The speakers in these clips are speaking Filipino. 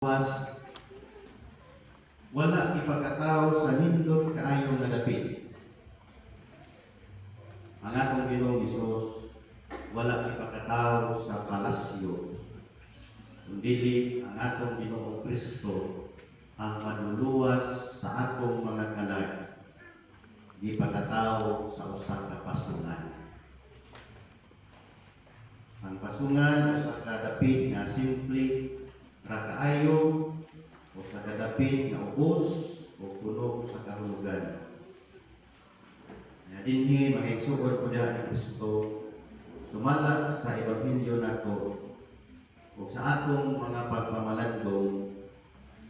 manluluwas, wala ipagkatao sa nindot kaayong nga dapit. Ang atong Ginoong Hesus wala ipagkatao sa palasyo, kundi ang atong Ginoong Kristo ang manluluwas sa atong mga kalag, di pagkatao sa usang ka pasungan. Ang pasungan sa kadapit nga simple ra kaayo o sa kadapit nga ubos o puno sa kahulugan. Dinhi mag-igsuon po diha ni Kristo sumala sa ebanghelyo nato o sa atong mga pagpamalandong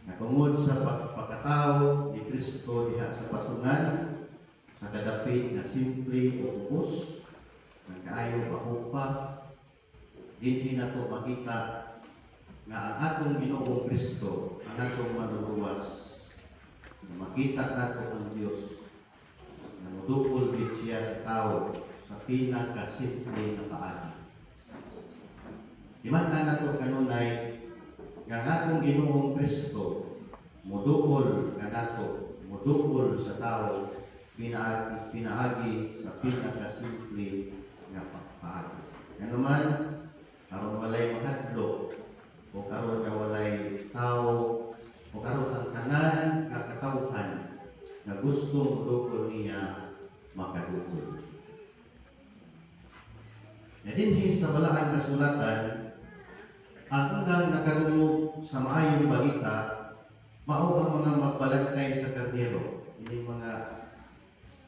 na tungod sa pagkatao ni Kristo diha sa pasungan sa kadapit nga simple o ubos nga kaayo pahupa. Dinhi nato makita nga ang atong Ginoong Kristo ang atong manluluwas. Makita nato ang Dios na mudukol din siya sa tao sa pinakasimple na paagi. Imanda nato kanunay nga ang atong Ginoong Kristo mudukol nga nato, mudukol sa tao pinaagi sa pinakasimple nga paagi. Nga naman, karon walay mahadlok o karon nga walay tao o karon ang tanan kakatawhan na gustong dukol niya makadukol. Na dinhi sa balaang kasulatan, ang unang nakarulog sa maayong balita mao ang mga magbalagkay sa karnero. Ini mga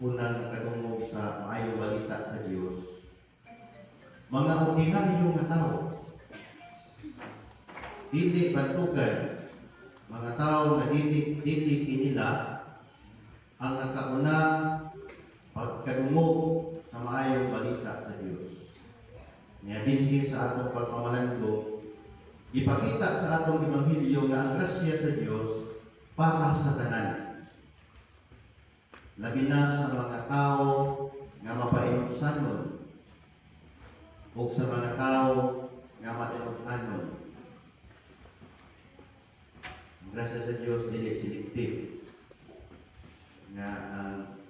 unang nakadungog sa maayong balita sa Dios. Mga ordinaryo nga tao, dili bantugan, mga tao na dili kinila ang nakauna pagkadungog sa maayong balita sa Dios. Niya dinhi sa atong pagpamalandong, ipakita sa atong ebanghelyo nga ang grasya sa Dios para sa tanan. Labi na sa mga tao nga mapainupsanon o sa mga tao nga matinukanon. Ang grasya sa Diyos dili selective nga ang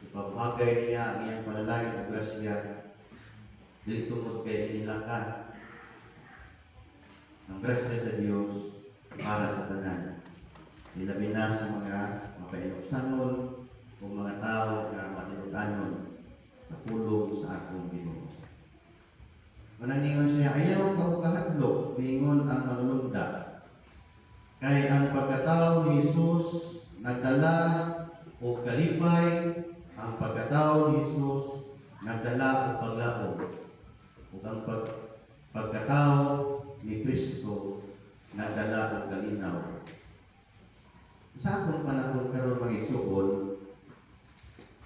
ipabagay niya ang iyang panalangin na grasya dili tungod kay inilakan. Ang grasya sa Diyos para sa tanan. Nilabi na sa mga mapainusanon o mga tao nga matinukanon na pulong sa akong Ginoo. Manangingon siya, ayaw ka mo kahadlok, mingon ang manulunda. Kay ang pagkatao ni Jesus nagdala o kalipay, ang pagkatao ni Jesus nagdala o paglaog. O ang pagkatao ni Kristo nagdala o kalinaw. Sa akong panahon karon mag-igsuon,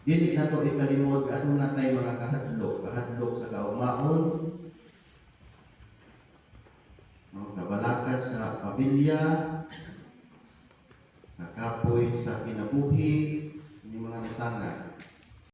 dili na to ikalimod atong natay mga kahadlok sa kaumaon, mga kabalakan sa pamilya, nakapoy sa kinabuhi, ni mga natanga.